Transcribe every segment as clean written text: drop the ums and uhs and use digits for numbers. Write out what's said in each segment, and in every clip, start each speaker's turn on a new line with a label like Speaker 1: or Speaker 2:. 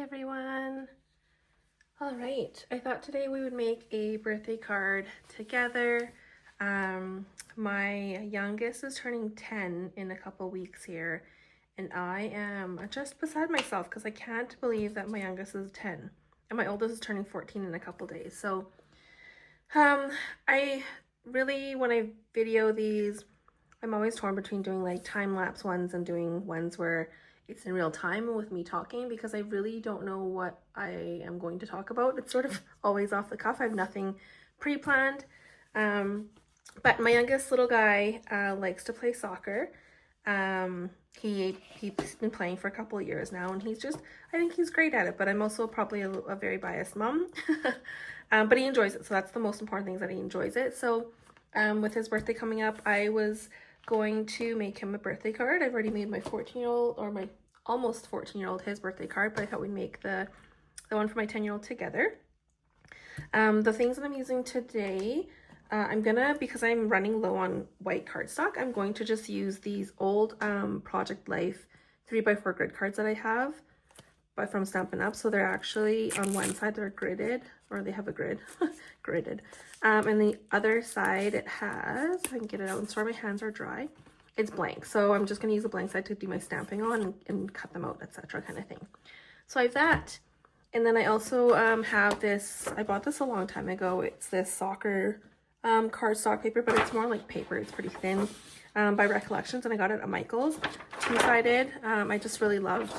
Speaker 1: everyone. All right, I thought today we would make a birthday card together. My youngest is turning 10 in a couple weeks here, and I am just beside myself because I can't believe that my youngest is 10 and my oldest is turning 14 in a couple days. So I really, when I video these, I'm always torn between doing like time-lapse ones and doing ones where it's in real time with me talking, because I really don't know what I am going to talk about. It's sort of always off the cuff. I have nothing pre-planned. But my youngest little guy likes to play soccer. He's been playing for a couple of years now, and I think he's great at it, but I'm also probably a very biased mom. But he enjoys it, so that's the most important thing, is that he enjoys it. So with his birthday coming up, I was going to make him a birthday card. I've already made my 14-year-old, or my almost 14-year-old, his birthday card, but I thought we'd make the one for my 10-year-old together. The things that I'm using today, because I'm running low on white cardstock, I'm going to just use these old Project Life 3x4 grid cards that I have from Stampin' Up. So they're actually, on one side they're gridded, or they have a grid, gridded. And the other side it has, if I can get it out, and sorry my hands are dry, it's blank. So I'm just going to use the blank side to do my stamping on and cut them out, etc. kind of thing. So I have that. And then I also have this, I bought this a long time ago. It's this soccer cardstock paper, but it's more like paper. It's pretty thin, by Recollections, and I got it at Michael's, two-sided. I just really loved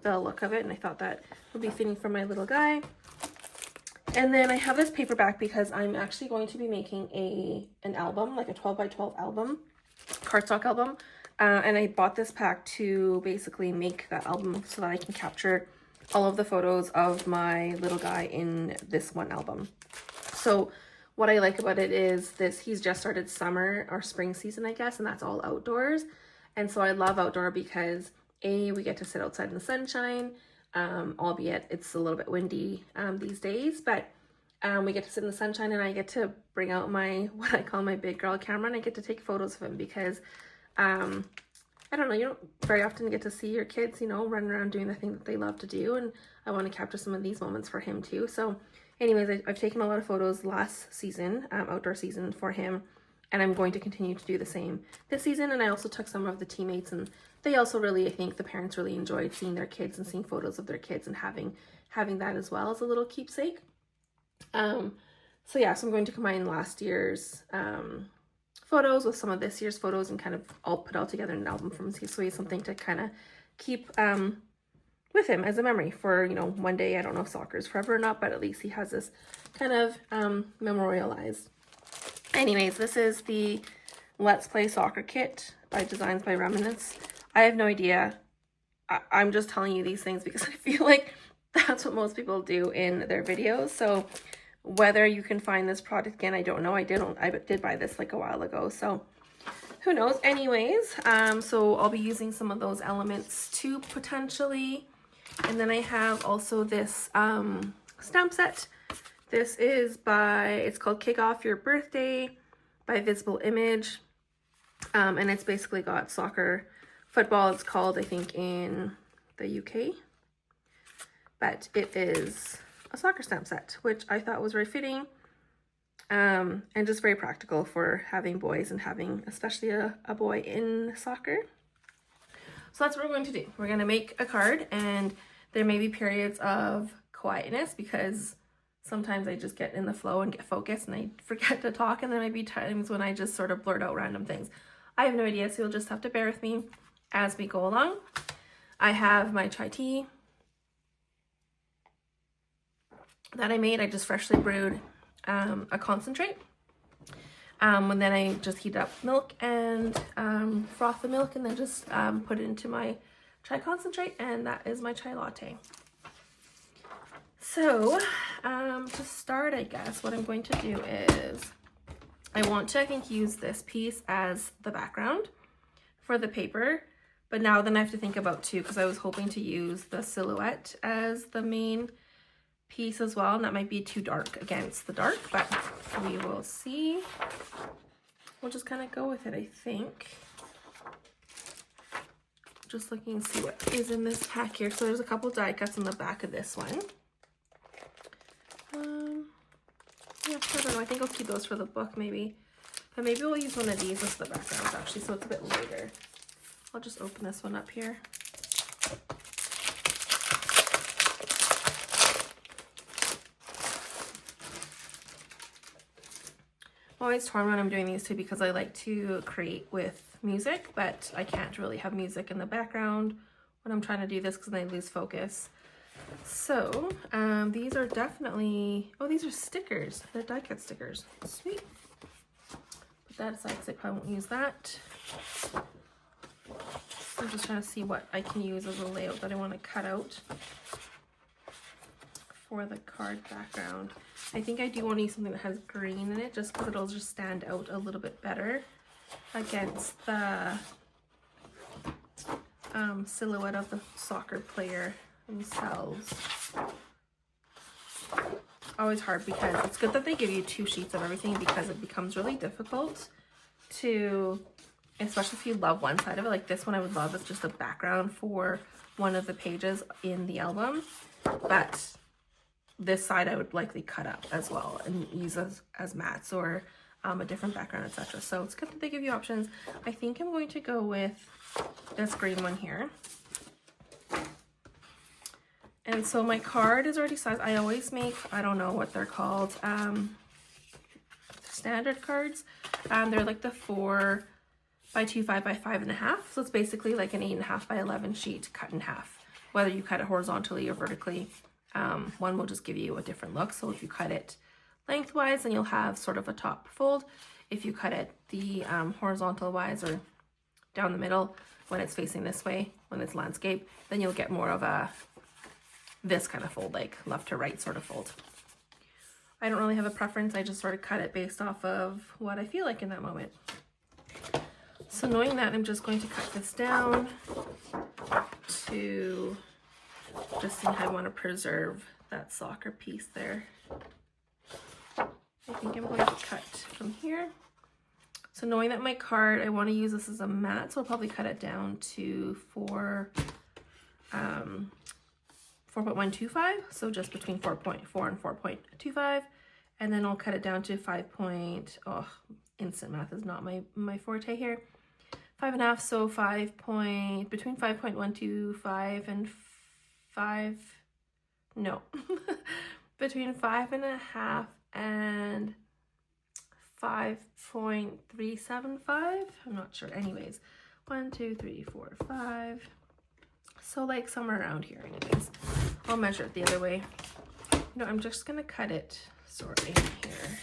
Speaker 1: the look of it, and I thought that would be fitting for my little guy. And then I have this paperback because I'm actually going to be making an album, like a 12x12 album, cardstock album. And I bought this pack to basically make that album so that I can capture all of the photos of my little guy in this one album. So what I like about it is he's just started summer or spring season, I guess, and that's all outdoors. And so I love outdoor because we get to sit outside in the sunshine, albeit it's a little bit windy these days, but we get to sit in the sunshine, and I get to bring out what I call my big girl camera, and I get to take photos of him because I don't know, you don't very often get to see your kids, running around doing the thing that they love to do, and I want to capture some of these moments for him too. So anyways, I've taken a lot of photos last season, outdoor season, for him, and I'm going to continue to do the same this season. And I also took some of the teammates, and they also really, I think the parents really enjoyed seeing their kids and seeing photos of their kids and having that as well as a little keepsake. So yeah, so I'm going to combine last year's photos with some of this year's photos and kind of all put all together in an album from him, so he has something to kind of keep with him as a memory for, one day. I don't know if soccer is forever or not, but at least he has this kind of memorialized. Anyways, this is the Let's Play Soccer Kit by Designs by Remnants. I have no idea. I'm just telling you these things because I feel like that's what most people do in their videos. So whether you can find this product again, I don't know. I did buy this like a while ago, so who knows. Anyways, so I'll be using some of those elements too, potentially. And then I have also this stamp set. This is it's called Kick Off Your Birthday by Visible Image. And it's basically got soccer, football, it's called, I think, in the UK. But it is a soccer stamp set, which I thought was very fitting, and just very practical for having boys and having especially a boy in soccer. So that's what we're going to do. We're going to make a card, and there may be periods of quietness because sometimes I just get in the flow and get focused and I forget to talk, and there may be times when I just sort of blurt out random things. I have no idea, so you'll just have to bear with me as we go along. I have my chai tea that I made. I just freshly brewed a concentrate. And then I just heat up milk and froth the milk, and then just put it into my chai concentrate, and that is my chai latte. So to start, I guess what I'm going to do is I want to, I think, use this piece as the background for the paper, but now then I have to think about too, because I was hoping to use the silhouette as the main piece as well, and that might be too dark against the dark, but we will see. We'll just kind of go with it, I think. just looking and see what is in this pack here. So there's a couple die cuts on the back of this one. Yeah, I don't know. I think I'll keep those for the book maybe. But maybe we'll use one of these as the background actually, so it's a bit lighter. I'll just open this one up here. I'm always torn when I'm doing these two because I like to create with music, but I can't really have music in the background when I'm trying to do this because then I lose focus. So these are definitely, oh, these are stickers. They're die cut stickers. Sweet. Put that aside because I probably won't use that. I'm just trying to see what I can use as a layout that I want to cut out for the card background. I think I do want to use something that has green in it just because it'll just stand out a little bit better against the silhouette of the soccer player themselves. Always hard because it's good that they give you 2 sheets of everything because it becomes really difficult to, especially if you love one side of it. Like this one I would love as just a background for one of the pages in the album, but this side I would likely cut up as well and use as mats or a different background, etc. So it's good that they give you options. I think I'm going to go with this green one here. And so my card is already sized. I always make, I don't know what they're called, standard cards. They're like the 4 by 2, 5 by 5.5. So it's basically like an 8.5 by 11 sheet cut in half, whether you cut it horizontally or vertically. One will just give you a different look. So if you cut it lengthwise, then you'll have sort of a top fold. If you cut it the horizontal wise or down the middle, when it's facing this way, when it's landscape, then you'll get more of a this kind of fold, like left to right sort of fold. I don't really have a preference. I just sort of cut it based off of what I feel like in that moment. So knowing that, I'm just going to cut this down to just see how I want to preserve that soccer piece there. I think I'm going to cut from here. So knowing that my card, I want to use this as a mat, so I'll probably cut it down to 4.125, so just between 4.4 and 4.25, and then I'll cut it down to 5. Oh, instant math is not my forte here. 5.5, so between 5.125 and 5, no, between 5.5 and 5.375. I'm not sure. Anyways, 1, 2, 3, 4, 5. So like somewhere around here. Anyways, I'll measure it the other way. No, I'm just gonna cut it sort of here,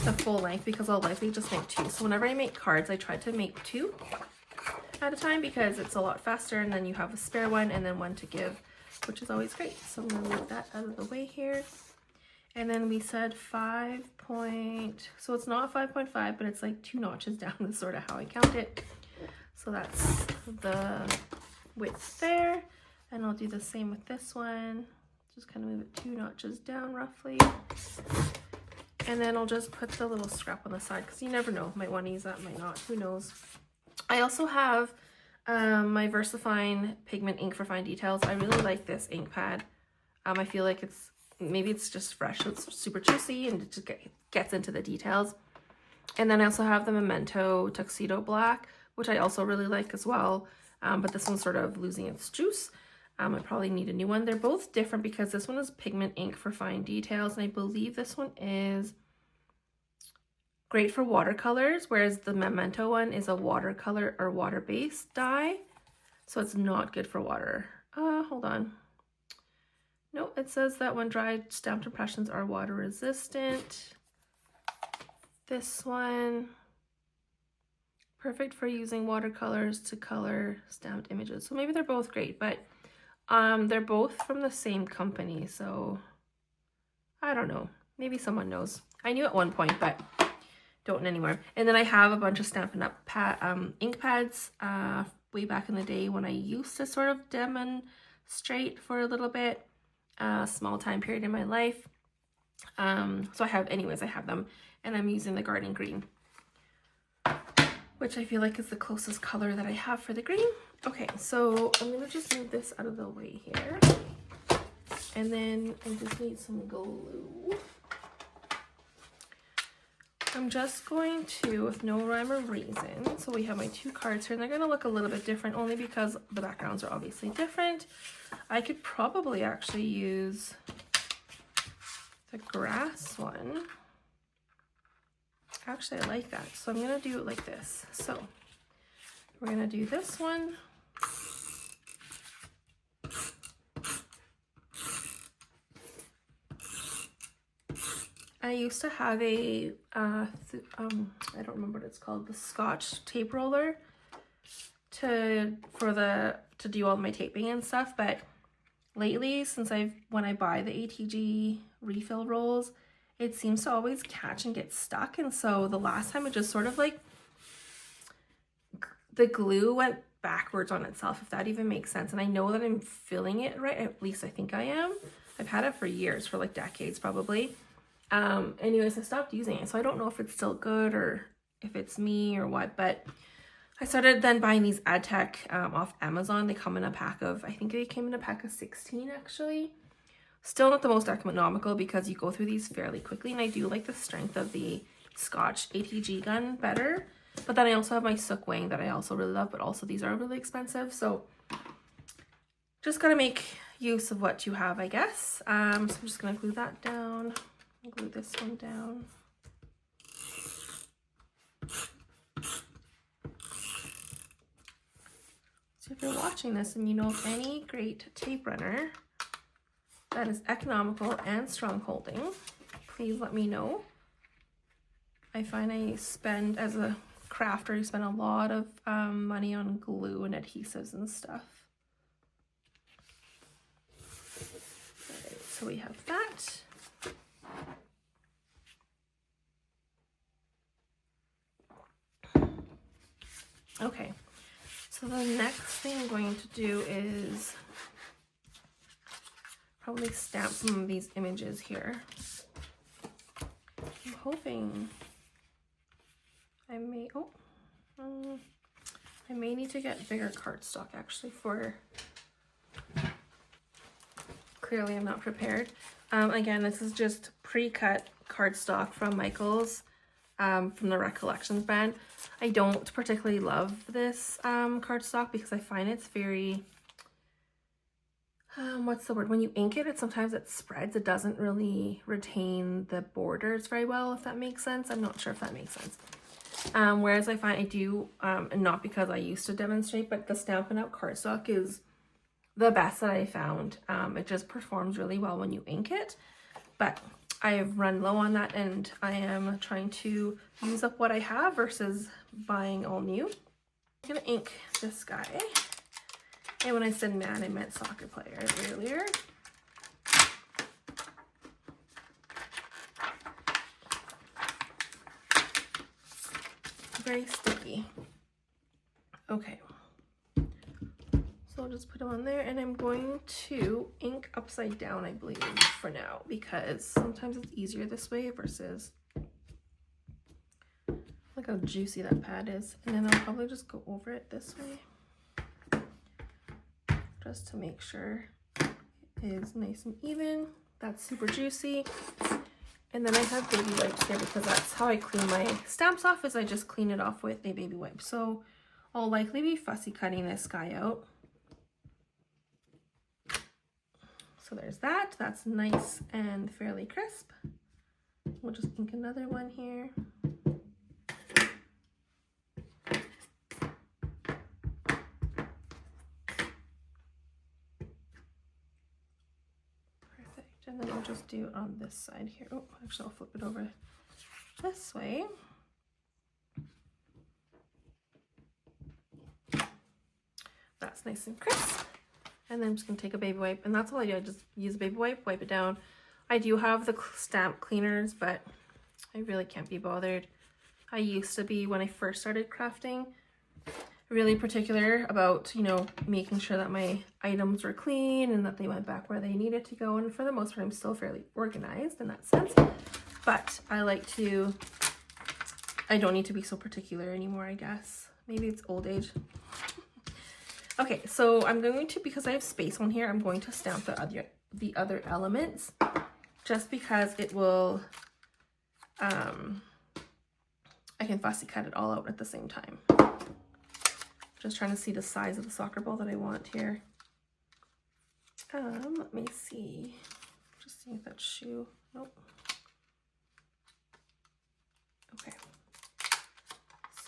Speaker 1: the full length, because I'll likely just make 2. So whenever I make cards, I try to make 2 at a time because it's a lot faster, and then you have a spare one and then one to give, which is always great. So I'm gonna move that out of the way here. And then we said 5 point, so it's not 5.5, but it's like 2 notches down is sort of how I count it. So that's the width there. And I'll do the same with this one. Just kind of move it 2 notches down roughly. And then I'll just put the little scrap on the side because you never know, might want to use that, might not, who knows. I also have my VersaFine pigment ink for fine details. I really like this ink pad. I feel like maybe it's just fresh, so it's super juicy and it just gets into the details. And then I also have the Memento Tuxedo Black, which I also really like as well. But this one's sort of losing its juice. I probably need a new one. They're both different because this one is pigment ink for fine details, and I believe this one is great for watercolors, whereas the Memento one is a watercolor or water-based dye, so it's not good for water. Hold on. No, it says that when dried, stamped impressions are water resistant. This one, perfect for using watercolors to color stamped images. So maybe they're both great, but they're both from the same company, so I don't know. Maybe someone knows. I knew at one point, but don't anymore. And then I have a bunch of Stampin' Up ink pads way back in the day when I used to sort of demonstrate for a little bit, small time period in my life. So I have them, and I'm using the Garden Green, which I feel like is the closest color that I have for the green. Okay, so I'm gonna just move this out of the way here. And then I just need some glue. I'm just going to, with no rhyme or reason, so we have my 2 cards here, and they're gonna look a little bit different only because the backgrounds are obviously different. I could probably actually use the grass one. Actually, I like that. So I'm gonna do it like this. So we're gonna do this one. I used to have a, I don't remember what it's called, the Scotch tape roller to do all my taping and stuff, but lately, since when I buy the ATG refill rolls, it seems to always catch and get stuck, and so the last time it just sort of like, the glue went backwards on itself, if that even makes sense, and I know that I'm filling it right, at least I think I am. I've had it for years, for like decades probably. Anyways, I stopped using it, so I don't know if it's still good or if it's me or what, but I started then buying these AdTech off Amazon. They come in a pack of, I think they came in a pack of 16 actually. Still not the most economical because you go through these fairly quickly, and I do like the strength of the Scotch ATG gun better. But then I also have my Sook Wang that I also really love, but also these are really expensive, so just gotta make use of what you have, I guess. So I'm just gonna glue that down. Glue this one down. So if you're watching this and you know of any great tape runner that is economical and strong holding, please let me know. I find I spend, as a crafter, you spend a lot of money on glue and adhesives and stuff. Right, so we have that. Okay, so the next thing I'm going to do is probably stamp some of these images here. I'm hoping I may, I may need to get bigger cardstock actually for, clearly I'm not prepared. Again, this is just pre-cut cardstock from Michaels. From the Recollections brand. I don't particularly love this cardstock because I find it's very, what's the word? When you ink it, sometimes it spreads. It doesn't really retain the borders very well, if that makes sense. I'm not sure if that makes sense. Whereas I find I do, and not because I used to demonstrate, but the Stampin' Up! Cardstock is the best that I found. It just performs really well when you ink it, but I've run low on that, and I am trying to use up what I have versus buying all new. I'm gonna ink this guy. And when I said man, I meant soccer player earlier. Very sticky. Okay. So I'll just put them on there, and I'm going to ink upside down, I believe, for now, because sometimes it's easier this way versus, look how juicy that pad is. And then I'll probably just go over it this way, just to make sure it is nice and even. That's super juicy. And then I have baby wipes here because that's how I clean my stamps off, is I just clean it off with a baby wipe. So I'll likely be fussy cutting this guy out. So there's that. That's nice and fairly crisp. We'll just ink another one here. Perfect. And then we'll just do it on this side here. Oh, actually I'll flip it over this way. That's nice and crisp. And then I'm just going to take a baby wipe, and that's all I do. I just use a baby wipe, wipe it down. I do have the stamp cleaners, but I really can't be bothered. I used to be, when I first started crafting, really particular about, you know, making sure that my items were clean and that they went back where they needed to go. And for the most part, I'm still fairly organized in that sense. But I like to, I don't need to be so particular anymore, I guess. Maybe it's old age. Okay, so I'm going to, because I have space on here, I'm going to stamp the other elements, just because it will, I can fussy cut it all out at the same time. Just trying to see the size of the soccer ball that I want here. Let me see. Just seeing if that shoe, nope. Okay.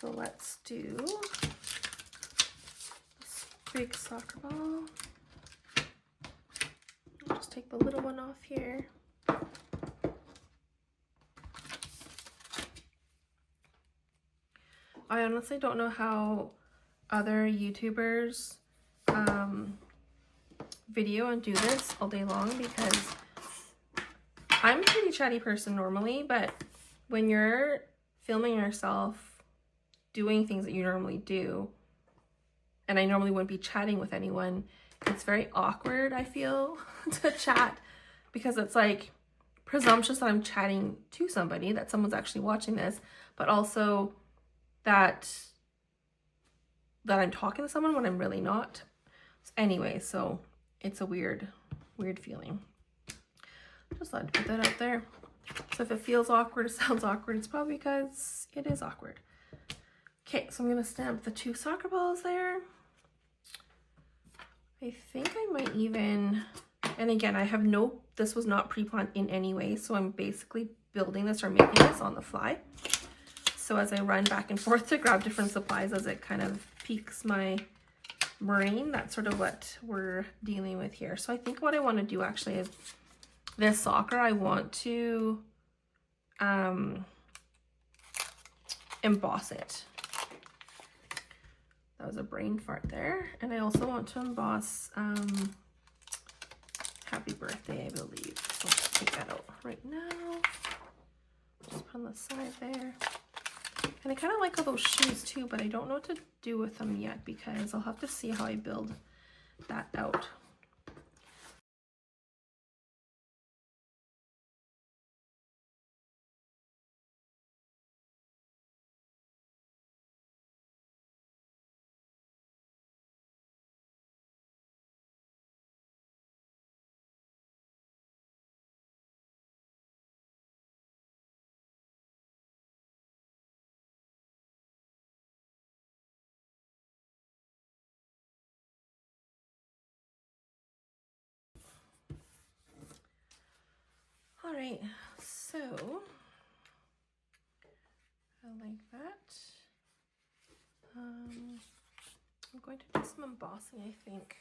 Speaker 1: So let's do this big soccer ball. I'll just take the little one off here. I honestly don't know how other YouTubers video and do this all day long, because I'm a pretty chatty person normally, but when you're filming yourself doing things that you normally do, and I normally wouldn't be chatting with anyone, it's very awkward, I feel, to chat, because it's like presumptuous that I'm chatting to somebody, that someone's actually watching this, but also that I'm talking to someone when I'm really not. Anyway, so it's a weird feeling. Just thought I'd put that out there. So if it feels awkward, it sounds awkward, it's probably because it is awkward. Okay, so I'm gonna stamp the 2 soccer balls there. I think I might even, and again, I have this was not pre-planned in any way, so I'm basically building this or making this on the fly. So as I run back and forth to grab different supplies as it kind of piques my brain, that's sort of what we're dealing with here. So I think what I want to do actually is this soccer, I want to emboss it. That was a brain fart there. And I also want to emboss Happy Birthday, I believe. So let's take that out right now. Just put on the side there. And I kind of like all those shoes too, but I don't know what to do with them yet, because I'll have to see how I build that out. All right, so I like that. I'm going to do some embossing, I think.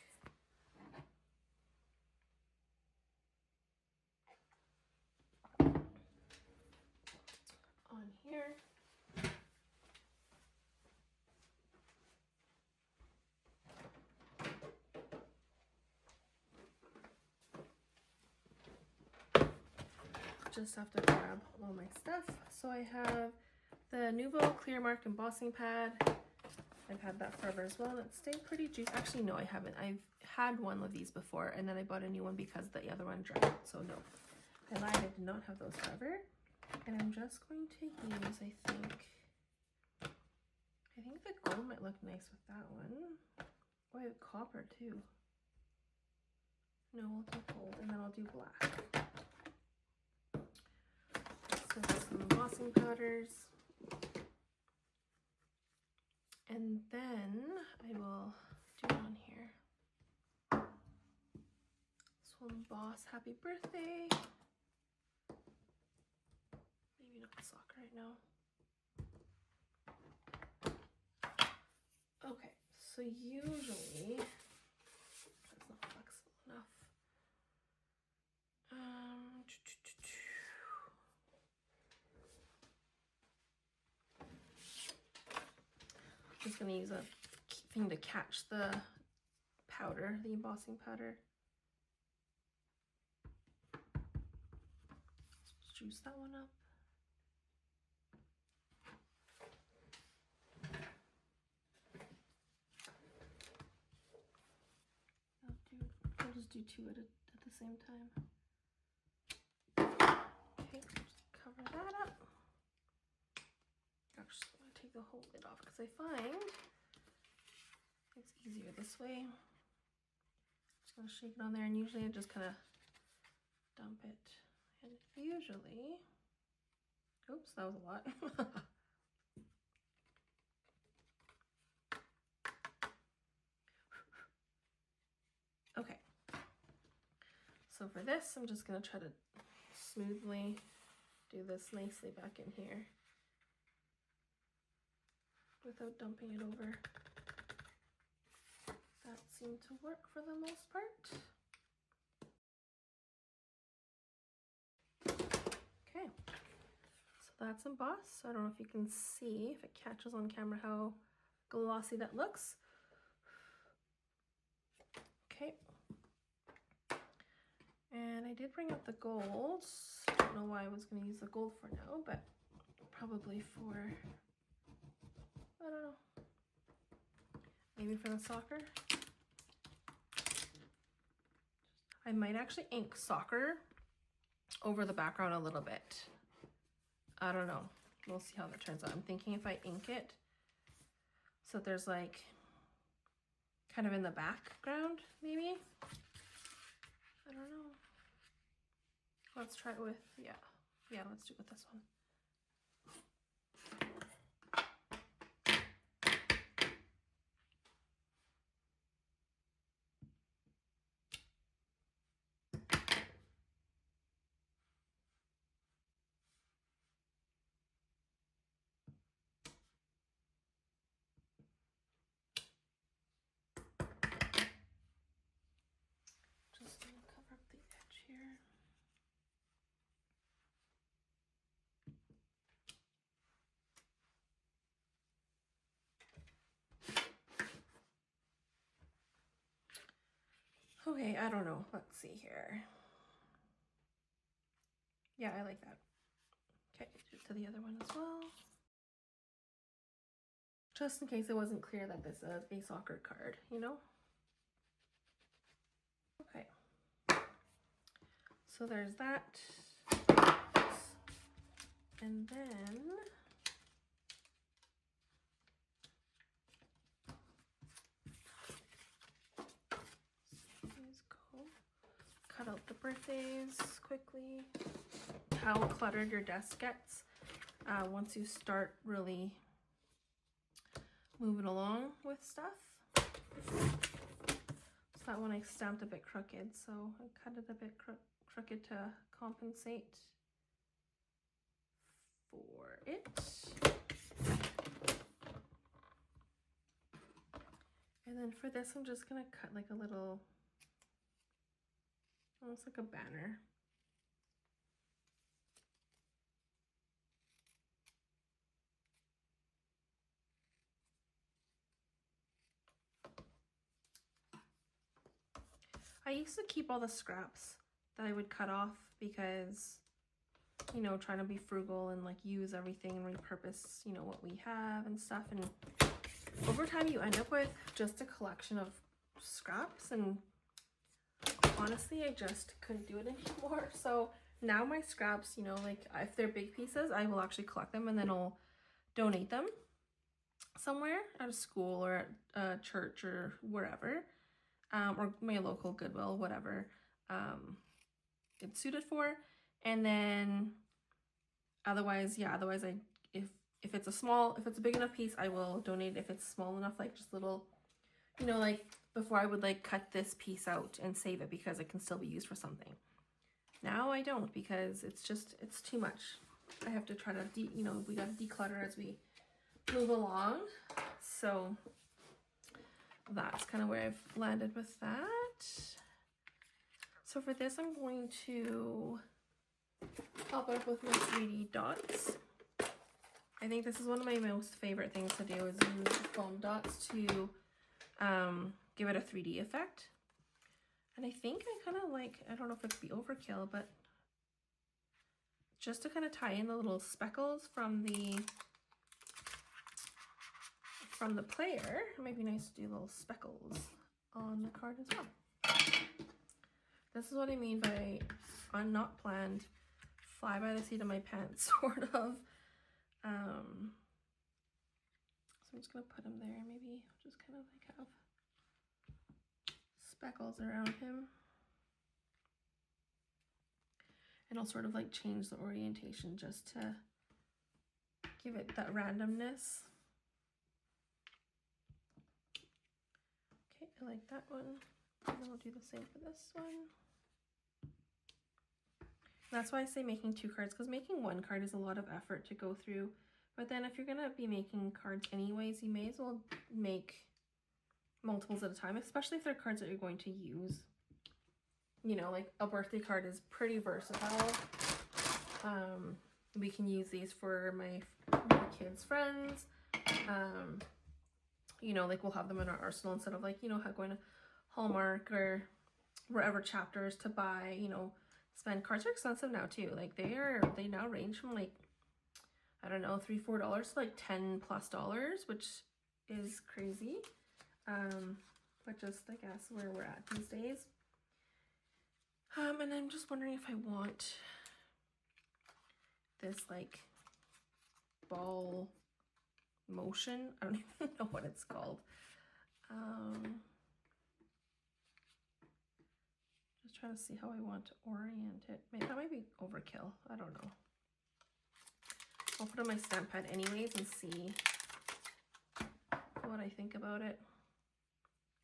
Speaker 1: On here. Just have to grab all my stuff. So I have the Nuvo Clear Mark embossing pad. I've had that forever as well. It stayed pretty juicy. Actually, no, I haven't. I've had one of these before, and then I bought a new one because the other one dried out. So no, I lied. I did not have those forever. And I'm just going to use, I think the gold might look nice with that one. Oh, I have copper too. No, I'll do gold, and then I'll do black. So some embossing powders. And then I will do it on here. This will emboss Happy Birthday. Maybe not the sock right now. Okay, so usually that's not flexible enough. I'm just gonna use a thing to catch the powder, the embossing powder. Let's juice that one up. I'll just do 2 at the same time. Okay, just cover that up. Actually, I'm gonna take the whole lid off because I find It's easier this way. Just gonna shake it on there, and usually I just kind of dump it. And usually, oops, that was a lot. Okay. So for this, I'm just gonna try to smoothly do this nicely back in here without dumping it over. That seemed to work for the most part. Okay, so that's embossed. So I don't know if you can see, if it catches on camera, how glossy that looks. Okay. And I did bring out the gold. I don't know why I was going to use the gold for now, but probably for, I don't know, maybe for the soccer. I might actually ink soccer over the background a little bit. I don't know. We'll see how that turns out. I'm thinking if I ink it so there's like kind of in the background, maybe. I don't know. Let's try it with, yeah, let's do it with this one. Just gonna cover up the edge here. Okay, I don't know. Let's see here. Yeah, I like that. Okay, do it to the other one as well. Just in case it wasn't clear that this is a soccer card, you know? Okay. So there's that. And then these go. Cut out the birthdays quickly. How cluttered your desk gets once you start really moving along with stuff. So that one I stamped a bit crooked, so I cut it a bit crooked to compensate for it. And then for this, I'm just gonna cut like a little, almost like a banner. I used to keep all the scraps that I would cut off because, you know, trying to be frugal and like use everything and repurpose, you know, what we have and stuff. And over time you end up with just a collection of scraps, and honestly, I just couldn't do it anymore. So now my scraps, you know, like if they're big pieces, I will actually collect them and then I'll donate them somewhere at a school or at a church or wherever. Or my local Goodwill, whatever it's suited for. And then otherwise if it's a big enough piece, I will donate. If it's small enough, like just little, you know, like before I would like cut this piece out and save it because it can still be used for something. Now I don't, because it's too much. I have to try to you know, we gotta declutter as we move along. So that's kind of where I've landed with that. So for this, I'm going to pop it up with my 3D dots. I think this is one of my most favorite things to do, is use foam dots to give it a 3D effect. And I think I kind of like, I don't know if it'd be overkill, but just to kind of tie in the little speckles from the player, it might be nice to do little speckles on the card as well. This is what I mean by not planned, fly by the seat of my pants, sort of. So I'm just gonna put them there. Maybe I'll just kind of like have speckles around him. And I'll sort of like change the orientation just to give it that randomness. Okay, I like that one. And then we'll do the same for this one. That's why I say making 2 cards, because making 1 card is a lot of effort to go through. But then if you're going to be making cards anyways, you may as well make multiples at a time, especially if they're cards that you're going to use. You know, like a birthday card is pretty versatile. We can use these for my kids' friends. You know, like we'll have them in our arsenal instead of like, you know, going to Hallmark or wherever Chapters to buy, you know, spend. Cards are expensive now too. Like they now range from like, I don't know, $3-4 to like $10+, which is crazy. But just I guess where we're at these days. And I'm just wondering if I want this like ball motion. I don't even know what it's called. Just trying to see how I want to orient it. Maybe that might be overkill. I don't know. I'll put on my stamp pad anyways and see what I think about it.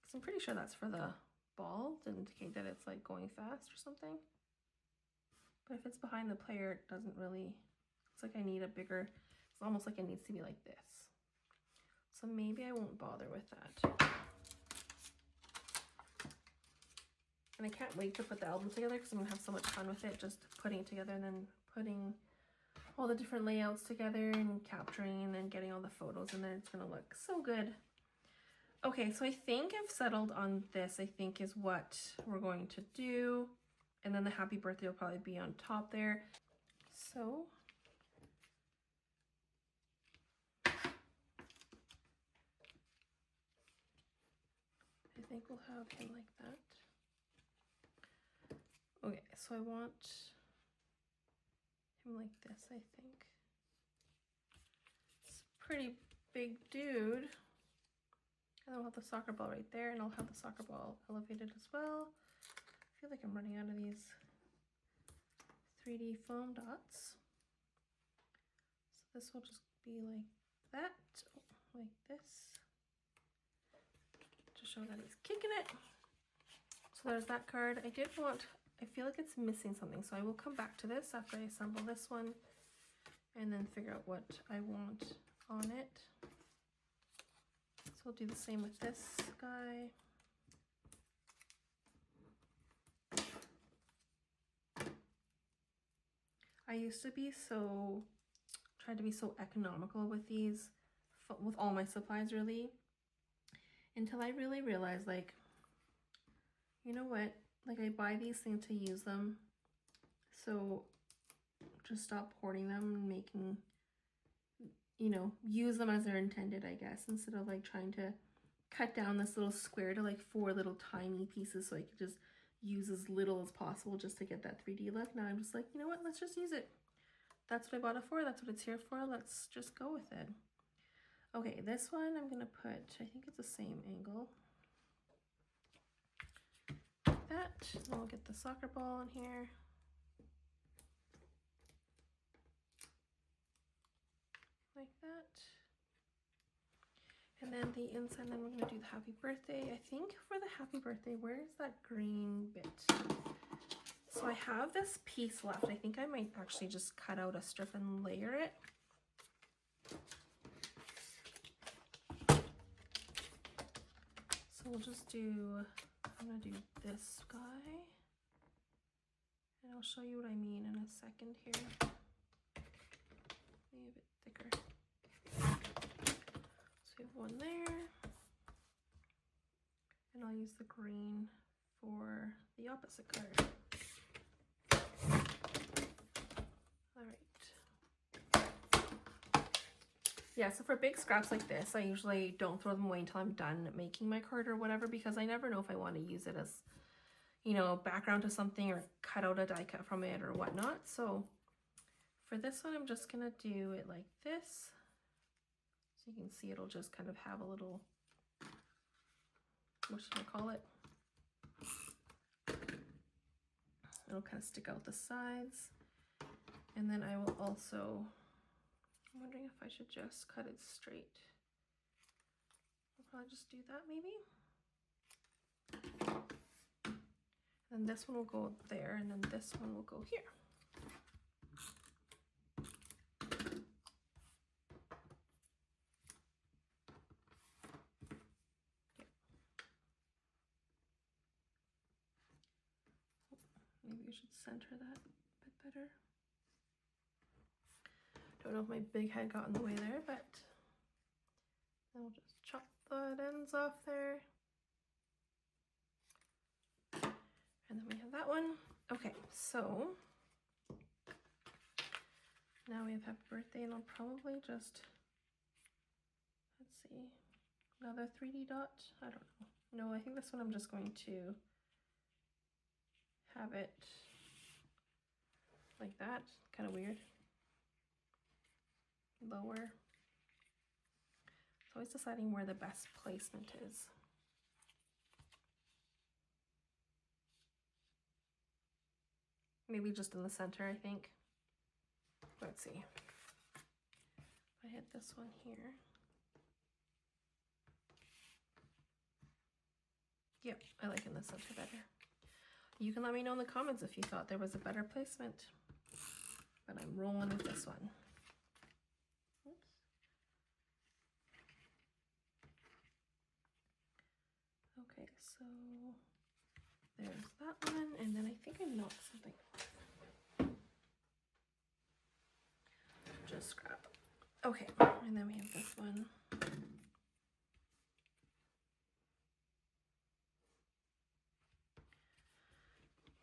Speaker 1: Because I'm pretty sure that's for the ball to indicate that it's like going fast or something. But if it's behind the player, it doesn't really, it's like I need a bigger, it's almost like it needs to be like this. So maybe I won't bother with that. And I can't wait to put the album together because I'm gonna have so much fun with it, just putting it together and then putting all the different layouts together and capturing and then getting all the photos in there. It's gonna look so good. Okay, so I think I've settled on this, I think is what we're going to do. And then the happy birthday will probably be on top there. So I think we'll have him like that. Okay, so I want him like this, I think. It's a pretty big dude. And I'll have the soccer ball right there, and I'll have the soccer ball elevated as well. I feel like I'm running out of these 3D foam dots. So this will just be like that, like this, to show that he's kicking it. So there's that card. I feel like it's missing something, so I will come back to this after I assemble this one and then figure out what I want on it. So we'll do the same with this guy. I used to be tried to be so economical with these, with all my supplies really, until I really realized, like, you know what, like I buy these things to use them, so just stop hoarding them and making, you know, use them as they're intended, I guess, instead of like trying to cut down this little square to like 4 little tiny pieces so I could just use as little as possible just to get that 3D look. Now I'm just like, you know what, let's just use it. That's what I bought it for, that's what it's here for, let's just go with it. Okay, this one I'm gonna put, I think it's the same angle. Like that, and we'll get the soccer ball in here. Like that. And then the inside, then we're gonna do the happy birthday. I think for the happy birthday, where is that green bit? So I have this piece left. I think I might actually just cut out a strip and layer it. So we'll just do, I'm gonna do this guy. And I'll show you what I mean in a second here. Maybe a bit thicker. So we have one there. And I'll use the green for the opposite color. All right. Yeah, so for big scraps like this, I usually don't throw them away until I'm done making my card or whatever, because I never know if I want to use it as, you know, background to something or cut out a die cut from it or whatnot. So for this one, I'm just gonna do it like this. So you can see it'll just kind of have a little, what should I call it? it'll kind of stick out the sides. And then I will also, I'm wondering if I should just cut it straight. I'll probably just do that maybe. And this one will go there, and then this one will go here. Maybe we should center that a bit better. Don't know if my big head got in the way there, but then we'll just chop the ends off there. And then we have that one. Okay, so now we have happy birthday, and I'll probably just, let's see, another 3D dot. I don't know. No, I think this one I'm just going to have it like that. Kind of weird. Lower. It's always deciding where the best placement is. Maybe just in the center, I think. Let's see. If I hit this one here. Yep, I like in the center better. You can let me know in the comments if you thought there was a better placement. But I'm rolling with this one. Oops. Okay, so there's that one, and then I think I knocked something off. Just scrap. Okay, and then we have this one.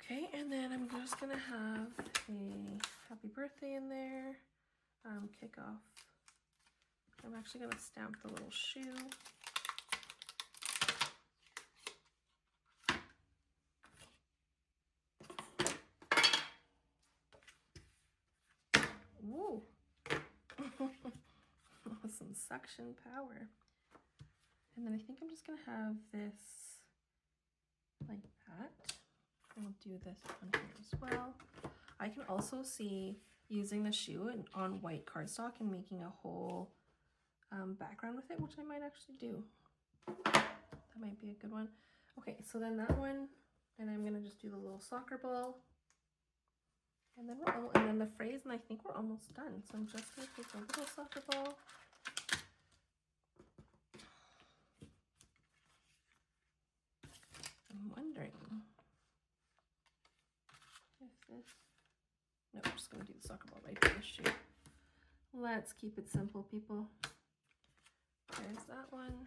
Speaker 1: Okay, and then I'm just gonna have a happy birthday in there. Kick off. I'm actually gonna stamp the little shoe. Woo! Some suction power. And then I think I'm just gonna have this like that. I'll do this one here as well. I can also see using the shoe on white cardstock and making a whole background with it, which I might actually do. That might be a good one. Okay, so then that one, and I'm gonna just do the little soccer ball. And then and then the phrase, and I think we're almost done. So I'm just gonna take a little soccer ball. I'm wondering if this, no, I'm just gonna do the soccer ball right for the shoe. Let's keep it simple, people. There's that one.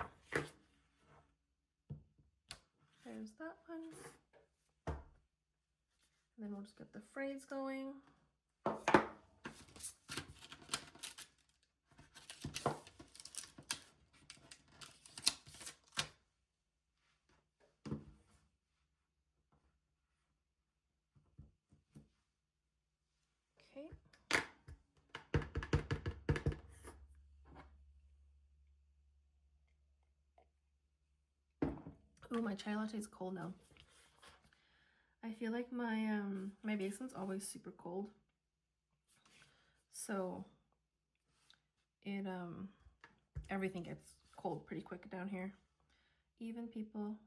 Speaker 1: There's that one. And then we'll just get the phrase going. Okay. Oh, my chai latte is cold now. I feel like my my basement's always super cold, so it everything gets cold pretty quick down here. Even people.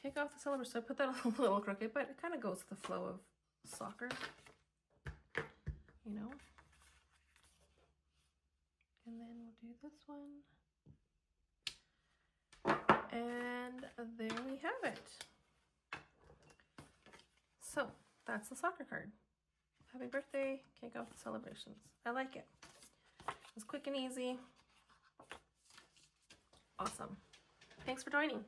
Speaker 1: Kick off the celebration. So I put that a little crooked, but it kind of goes with the flow of soccer, you know. And then we'll do this one, and there we have it. So that's the soccer card. Happy birthday, kick off the celebrations. I like it. It's quick and easy. Awesome. Thanks for joining.